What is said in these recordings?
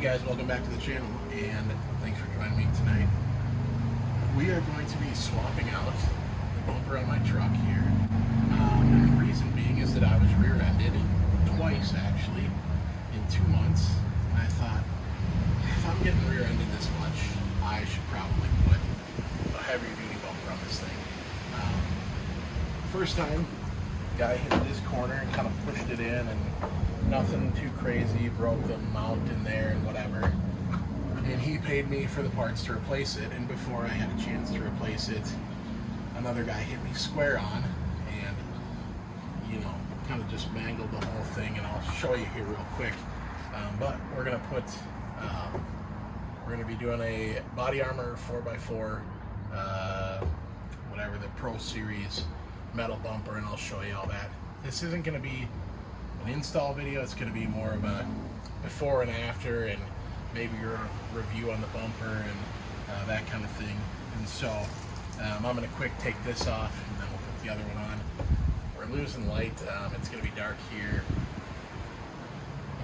guys, welcome back to the channel, and thanks for joining me tonight. We are going to be swapping out the bumper on my truck here, and the reason being is that I was rear-ended twice actually in 2 months, and I thought, if I'm getting rear-ended this much, I should probably put a heavier duty bumper on this thing. First time, guy hit this corner and kind of pushed it in, and nothing too crazy, broke the mount in there and whatever, and he paid me for the parts to replace it. And before I had a chance to replace it, another guy hit me square on and, you know, kind of just mangled the whole thing. And I'll show you here real quick, but we're gonna put we're gonna be doing a body armor 4x4 whatever, the Pro Series metal bumper, and I'll show you all that. This isn't going to be an install video, it's going to be more of a before and after, and maybe your review on the bumper and that kind of thing. And so I'm going to quick take this off, and then we'll put the other one on. We're losing light. It's going to be dark here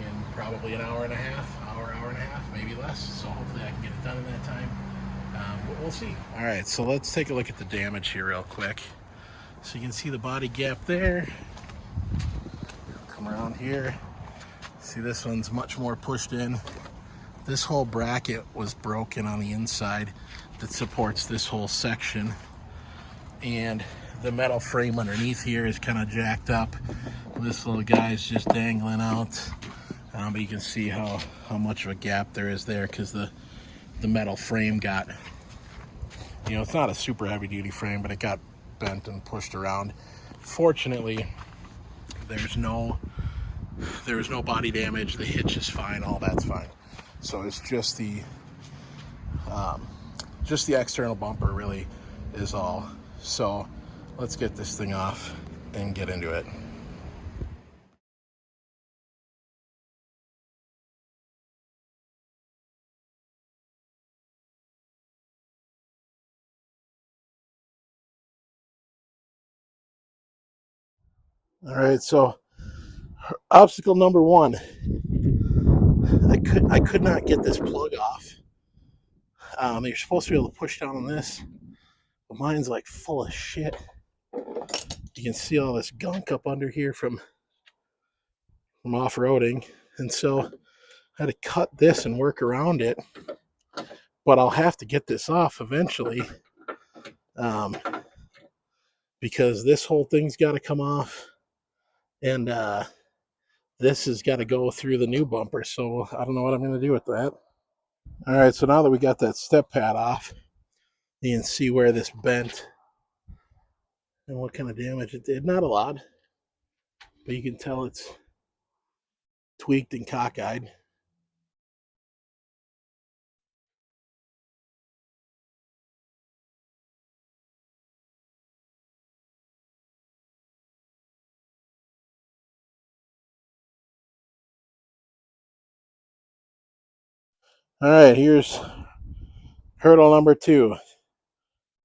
in probably an hour and a half, maybe less, so hopefully I can get it done in that time. We'll see. All right, so let's take a look at the damage here real quick. So you can see the body gap there. Come around here. See, this one's much more pushed in. This whole bracket was broken on the inside that supports this whole section. And the metal frame underneath here is kind of jacked up. This little guy's just dangling out. But you can see how much of a gap there is there, because the metal frame got, you know, it's not a super heavy duty frame, but it got bent and pushed around. Fortunately, there was no body damage. The hitch is fine, all that's fine. So it's just the external bumper really is all. So let's get this thing off and get into it. All right, so obstacle number one, I could not get this plug off. You're supposed to be able to push down on this, but mine's like full of shit. You can see all this gunk up under here from off-roading, and so I had to cut this and work around it, but I'll have to get this off eventually, because this whole thing's got to come off, and this has got to go through the new bumper, so I don't know what I'm going to do with that. All right, so now that we got that step pad off, you can see where this bent and what kind of damage it did. Not a lot, but you can tell it's tweaked and cockeyed. All right, here's hurdle number 2.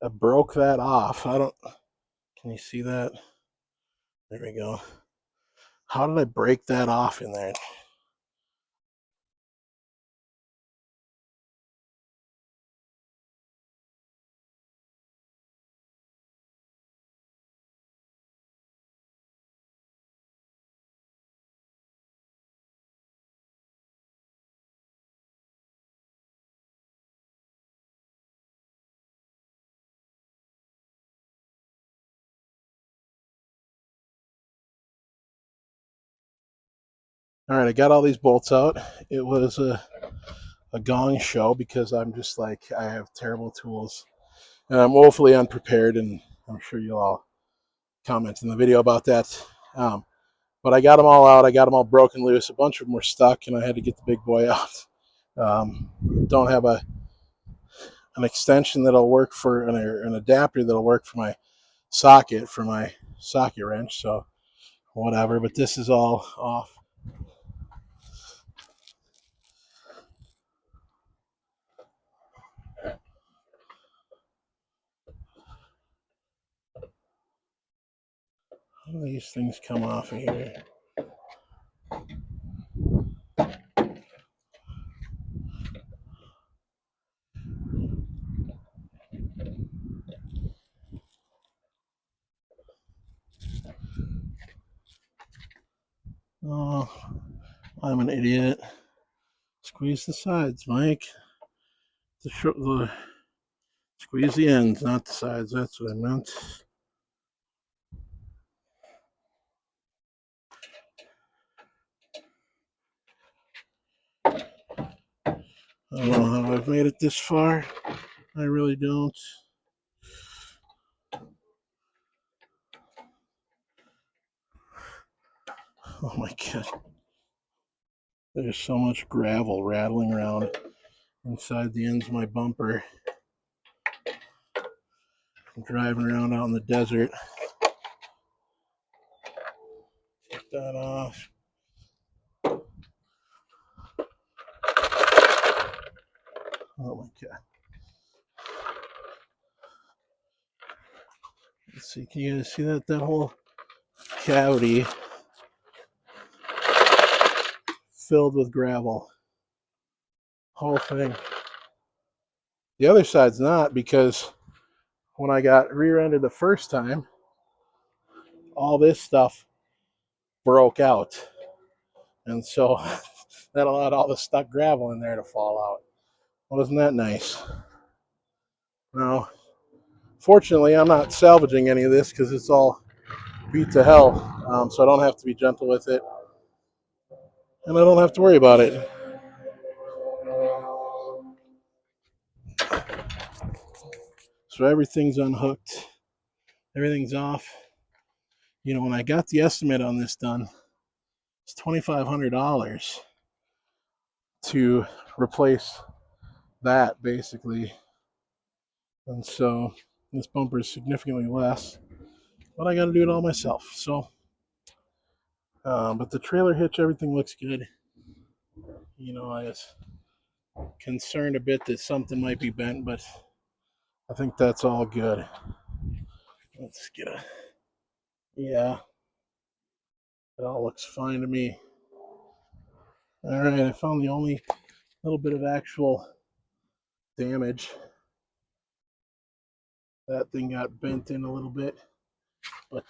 I broke that off. Can you see that? There we go. How did I break that off in there? All right, I got all these bolts out. It was a gong show, because I'm just like, I have terrible tools and I'm woefully unprepared, and I'm sure you'll all comment in the video about that. But I got them all out. I got them all broken loose. A bunch of them were stuck, and I had to get the big boy out. Don't have an extension that'll work for an adapter that'll work for my socket wrench, so whatever. But this is all off. How do these things come off of here? Oh, I'm an idiot. Squeeze the sides, Mike. Squeeze the ends, not the sides. That's what I meant. I don't know how I've made it this far. I really don't. Oh my god. There's so much gravel rattling around inside the ends of my bumper. I'm driving around out in the desert. Take that off. Oh my god. Let's see, can you guys see that? That whole cavity filled with gravel. Whole thing. The other side's not, because when I got rear-ended the first time, all this stuff broke out. And so that allowed all the stuck gravel in there to fall out. Wasn't that nice? Now, fortunately, I'm not salvaging any of this because it's all beat to hell. So I don't have to be gentle with it. And I don't have to worry about it. So everything's unhooked. Everything's off. You know, when I got the estimate on this done, it's $2,500 to replace that, basically. And so this bumper is significantly less, but I got to do it all myself. So, but the trailer hitch, everything looks good. You know, I was concerned a bit that something might be bent, but I think that's all good. Let's get a, yeah, it all looks fine to me. All right, I found the only little bit of actual damage. That thing got bent in a little bit, but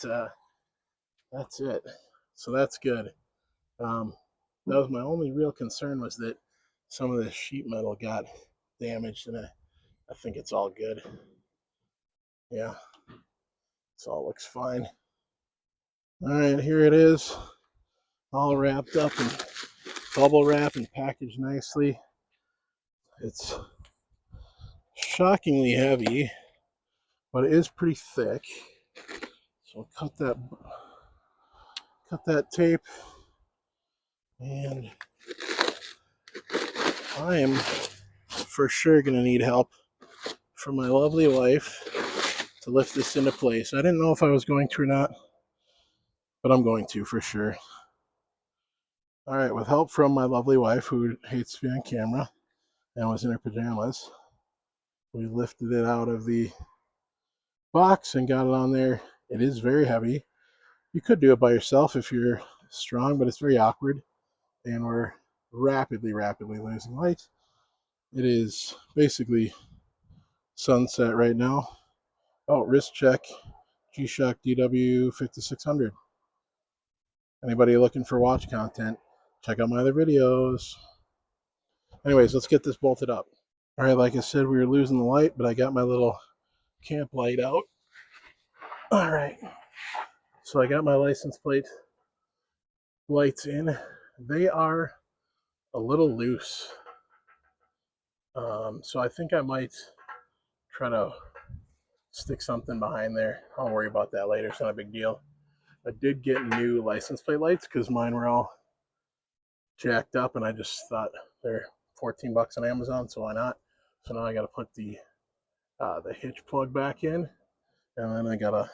that's it. So that's good. That was my only real concern, was that some of the sheet metal got damaged, and I think it's all good. Yeah, it all looks fine. All right, here it is, all wrapped up and bubble wrap and packaged nicely. It's shockingly heavy, but it is pretty thick. So I'll cut that tape, and I am for sure gonna need help from my lovely wife to lift this into place. I didn't know if I was going to or not, but I'm going to for sure. All right, with help from my lovely wife, who hates to be on camera and was in her pajamas, we lifted it out of the box and got it on there. It is very heavy. You could do it by yourself if you're strong, but it's very awkward, and we're rapidly losing light. It is basically sunset right now. Oh, wrist check, G-Shock DW 5600. Anybody looking for watch content, check out my other videos. Anyways, let's get this bolted up. All right, like I said, we were losing the light, but I got my little camp light out. All right, so I got my license plate lights in. They are a little loose. So I think I might try to stick something behind there. I'll worry about that later. It's not a big deal. I did get new license plate lights because mine were all jacked up, and I just thought they're 14 bucks on Amazon, so why not? So now I got to put the hitch plug back in, and then I got to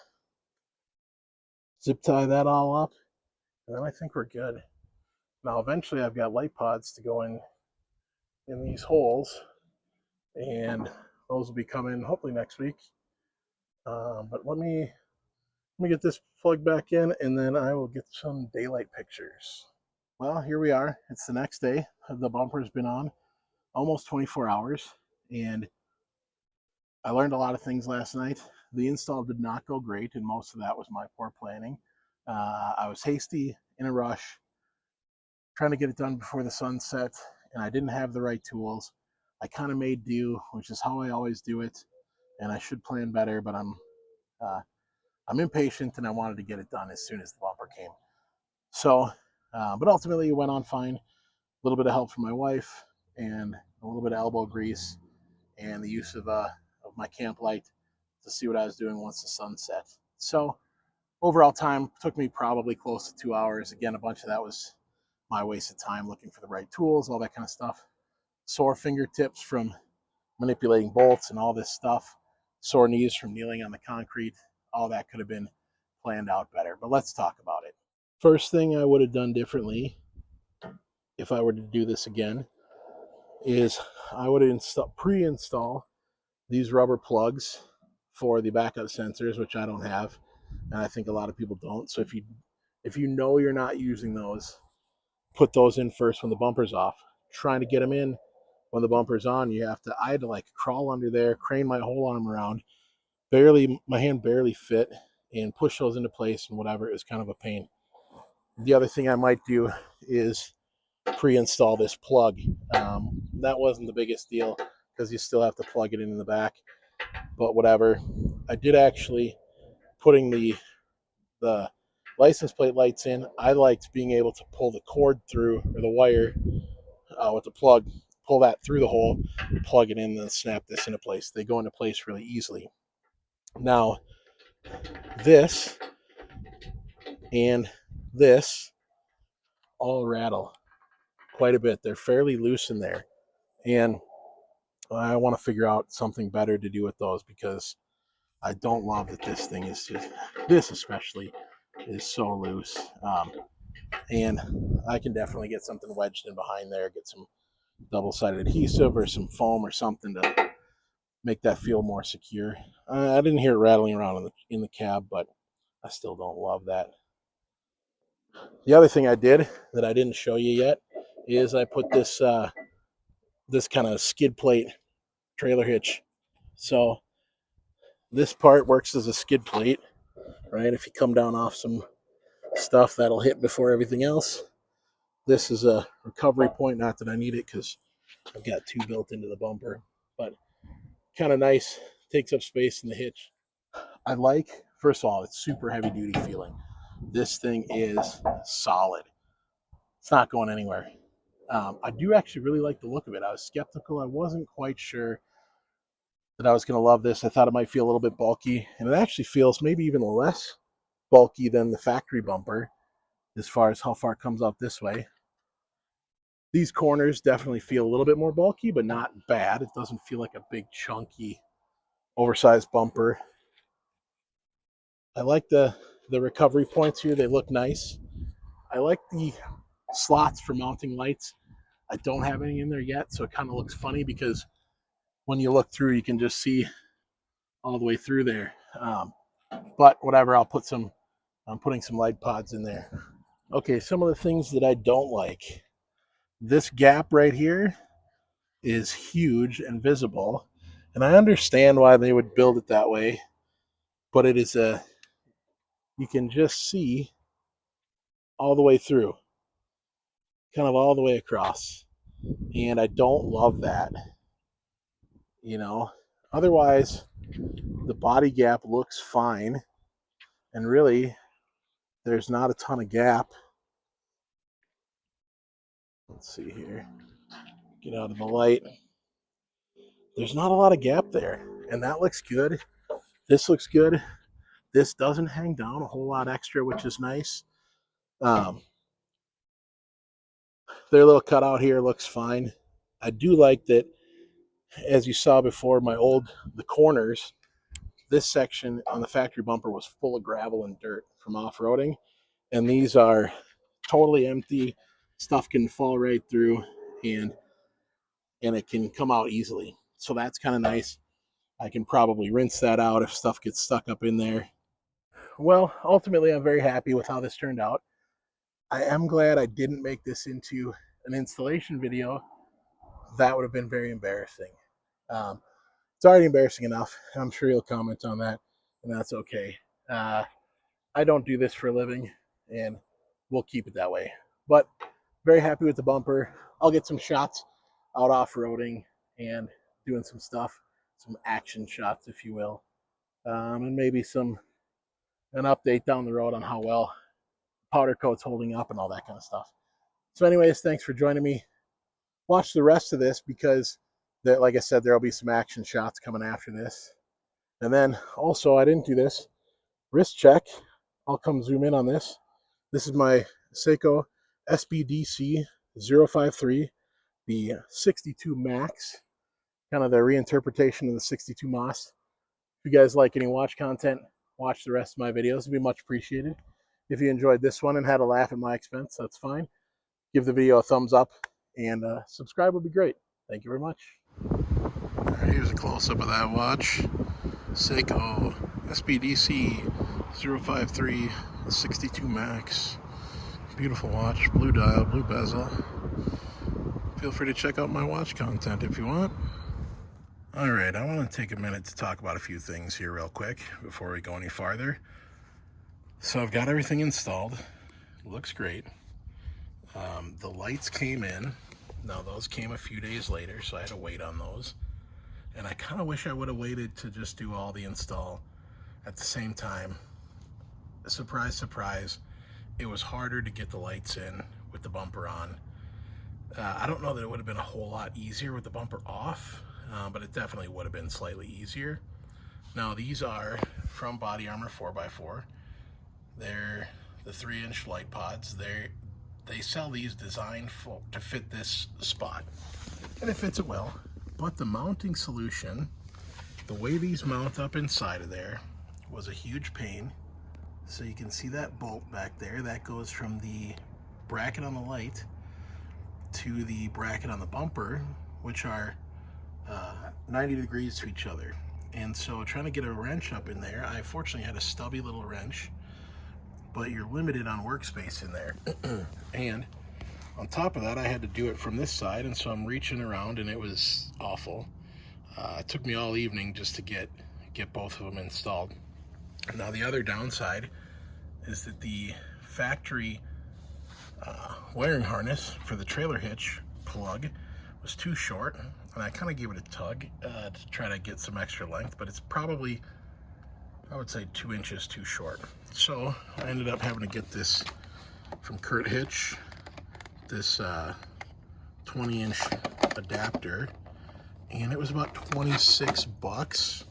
zip tie that all up, and then I think we're good. Now eventually I've got light pods to go in these holes, and those will be coming hopefully next week. But let me get this plugged back in, and then I will get some daylight pictures. Well, here we are. It's the next day. The bumper's been on almost 24 hours, and I learned a lot of things last night. The install did not go great, and most of that was my poor planning. I was hasty, in a rush, trying to get it done before the sun set, and I didn't have the right tools. I kind of made do, which is how I always do it, and I should plan better, but uh, I'm impatient and I wanted to get it done as soon as the bumper came. So, but ultimately it went on fine. A little bit of help from my wife and a little bit of elbow grease and the use of my camp light to see what I was doing once the sun set. So overall time took me probably close to 2 hours. Again, a bunch of that was my waste of time looking for the right tools, all that kind of stuff. Sore fingertips from manipulating bolts and all this stuff. Sore knees from kneeling on the concrete. All that could have been planned out better. But let's talk about it. First thing I would have done differently if I were to do this again is I would pre-install these rubber plugs for the backup sensors, which I don't have, and I think a lot of people don't. So if you know you're not using those, put those in first when the bumper's off. Trying to get them in when the bumper's on, I had to like crawl under there, crane my whole arm around, my hand barely fit, and push those into place and whatever. It was kind of a pain. The other thing I might do is pre-install this plug. That wasn't the biggest deal because you still have to plug it in the back, but whatever. I did actually, putting the license plate lights in, I liked being able to pull the cord through, or the wire with the plug, pull that through the hole, plug it in, and then snap this into place. They go into place really easily. Now, this and this all rattle quite a bit. They're fairly loose in there, and I want to figure out something better to do with those because I don't love that this thing is just, this especially is so loose. And I can definitely get something wedged in behind there, get some double-sided adhesive or some foam or something to make that feel more secure. I didn't hear it rattling around in the cab, but I still don't love that. The other thing I did that I didn't show you yet is I put this this kind of skid plate trailer hitch. So this part works as a skid plate, right? If you come down off some stuff, that'll hit before everything else. This is a recovery point, not that I need it because I've got two built into the bumper, but kind of nice, takes up space in the hitch. I like, first of all, it's super heavy duty feeling. This thing is solid. It's not going anywhere. I do actually really like the look of it. I was skeptical. I wasn't quite sure that I was going to love this. I thought it might feel a little bit bulky, and it actually feels maybe even less bulky than the factory bumper as far as how far it comes out this way. These corners definitely feel a little bit more bulky, but not bad. It doesn't feel like a big, chunky, oversized bumper. I like the recovery points here. They look nice. I like the slots for mounting lights. I don't have any in there yet, so it kind of looks funny because when you look through, you can just see all the way through there. But whatever, I'm putting some light pods in there. Okay, some of the things that I don't like. This gap right here is huge and visible, and I understand why they would build it that way, but it is you can just see all the way through, kind of all the way across, and I don't love that, you know. Otherwise, the body gap looks fine, and really, there's not a ton of gap. Let's see here. Get out of the light. There's not a lot of gap there, and that looks good. This looks good. This doesn't hang down a whole lot extra, which is nice. Their little cutout here looks fine. I do like that, as you saw before, the corners, this section on the factory bumper was full of gravel and dirt from off-roading, and these are totally empty. Stuff can fall right through, and it can come out easily. So that's kind of nice. I can probably rinse that out if stuff gets stuck up in there. Well, ultimately, I'm very happy with how this turned out. I am glad I didn't make this into an installation video. That would have been very embarrassing. Um, it's already embarrassing enough. I'm sure you'll comment on that, and that's okay. I don't do this for a living, and we'll keep it that way. But very happy with the bumper. I'll get some shots out off-roading and doing some stuff, some action shots, if you will, and maybe an update down the road on how well powder coat's holding up and all that kind of stuff. So anyways, thanks for joining me. Watch the rest of this because, like I said, there'll be some action shots coming after this. And then also, I didn't do this, wrist check. I'll come zoom in on this. This is my Seiko SBDC 053, the 62 Max, kind of the reinterpretation of the 62 Moss. If you guys like any watch content, watch the rest of my videos. It'd be much appreciated. If you enjoyed this one and had a laugh at my expense, that's fine. Give the video a thumbs up and subscribe would be great. Thank you very much. All right, here's a close-up of that watch. Seiko SBDC 053 62 Max. Beautiful watch, blue dial, blue bezel. Feel free to check out my watch content if you want. All right, I want to take a minute to talk about a few things here real quick before we go any farther. So I've got everything installed. Looks great. The lights came in. Now those came a few days later, so I had to wait on those. And I kind of wish I would have waited to just do all the install at the same time. Surprise, surprise, it was harder to get the lights in with the bumper on. I don't know that it would have been a whole lot easier with the bumper off, but it definitely would have been slightly easier. Now these are from Body Armor 4x4. They're the 3-inch light pods. They sell these designed to fit this spot, and it fits it well. But the mounting solution, the way these mount up inside of there, was a huge pain. So you can see that bolt back there. That goes from the bracket on the light to the bracket on the bumper, which are 90 degrees to each other. And so trying to get a wrench up in there, I fortunately had a stubby little wrench, but you're limited on workspace in there. And on top of that, I had to do it from this side, and so I'm reaching around, and it was awful. It took me all evening just to get both of them installed. Now the other downside is that the factory wiring harness for the trailer hitch plug was too short, and I kind of gave it a tug to try to get some extra length, but it's probably, I would say, 2 inches too short. So I ended up having to get this from Kurt Hitch, this 20-inch adapter, and it was about 26 bucks,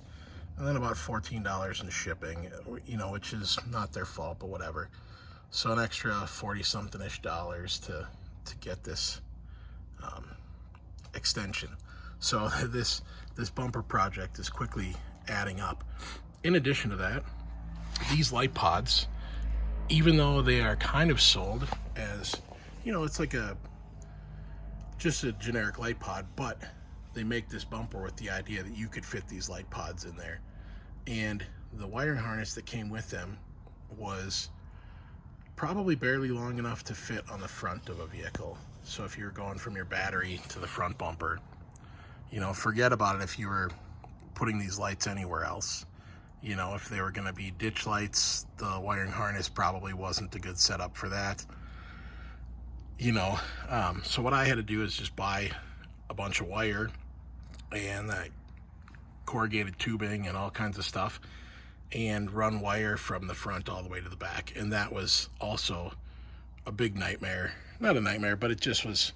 and then about $14 in shipping, you know, which is not their fault, but whatever. So an extra 40-something-ish dollars to get this extension. So this bumper project is quickly adding up. In addition to that, these light pods, even though they are kind of sold as, you know, it's like just a generic light pod, but they make this bumper with the idea that you could fit these light pods in there. And the wiring harness that came with them was probably barely long enough to fit on the front of a vehicle. So if you're going from your battery to the front bumper, you know, forget about it if you were putting these lights anywhere else. You know, if they were going to be ditch lights, the wiring harness probably wasn't a good setup for that. You know, so what I had to do is just buy a bunch of wire and that corrugated tubing and all kinds of stuff, and run wire from the front all the way to the back. And that was also a big nightmare. Not a nightmare, but it just was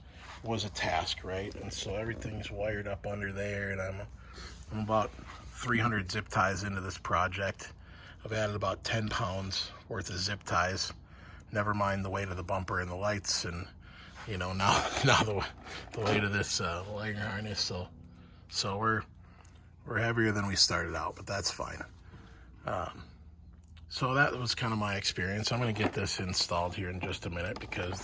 a task, right? And so everything's wired up under there, and I'm about 300 zip ties into this project. I've added about 10 pounds worth of zip ties, never mind the weight of the bumper and the lights, and you know, now the weight of this wiring harness. So we're heavier than we started out, but that's fine. So that was kind of my experience. I'm going to get this installed here in just a minute because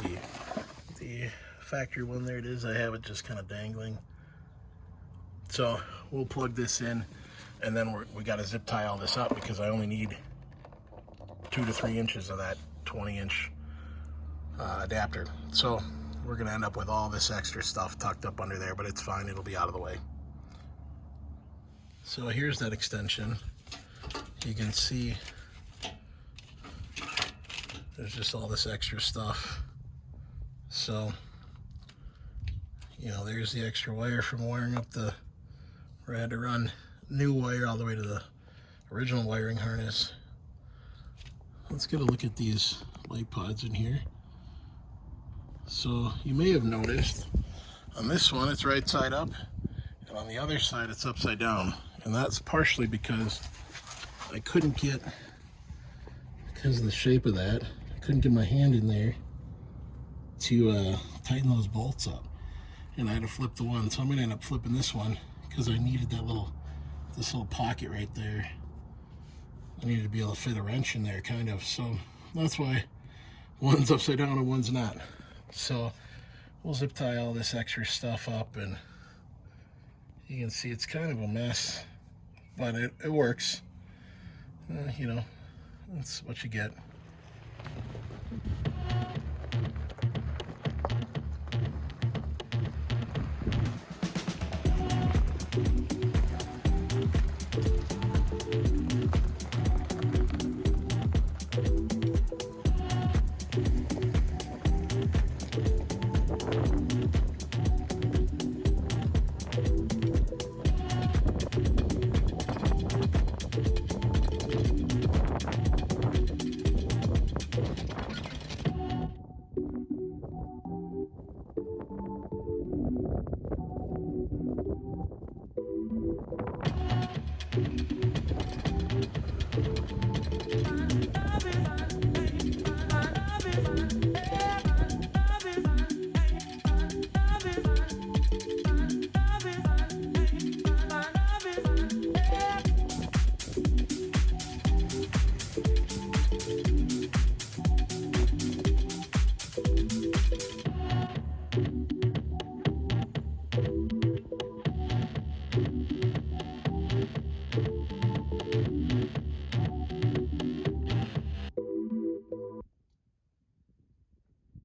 the factory one, there it is, I have it just kind of dangling. So we'll plug this in, and then we got to zip tie all this up because I only need 2 to 3 inches of that 20-inch adapter. So we're going to end up with all this extra stuff tucked up under there, but it's fine. It'll be out of the way. So here's that extension. You can see there's just all this extra stuff So, you know, there's the extra wire from wiring up where I had to run new wire all the way to the original wiring harness. Let's get a look at these light pods in here. So you may have noticed on this one it's right side up, and on the other side it's upside down. And that's partially because I couldn't get, because of the shape of that, I couldn't get my hand in there to tighten those bolts up. And I had to flip the one. So I'm gonna end up flipping this one because I needed this little pocket right there. I needed to be able to fit a wrench in there, kind of. So that's why one's upside down and one's not. So we'll zip tie all this extra stuff up, and you can see it's kind of a mess, but it works. You know, that's what you get.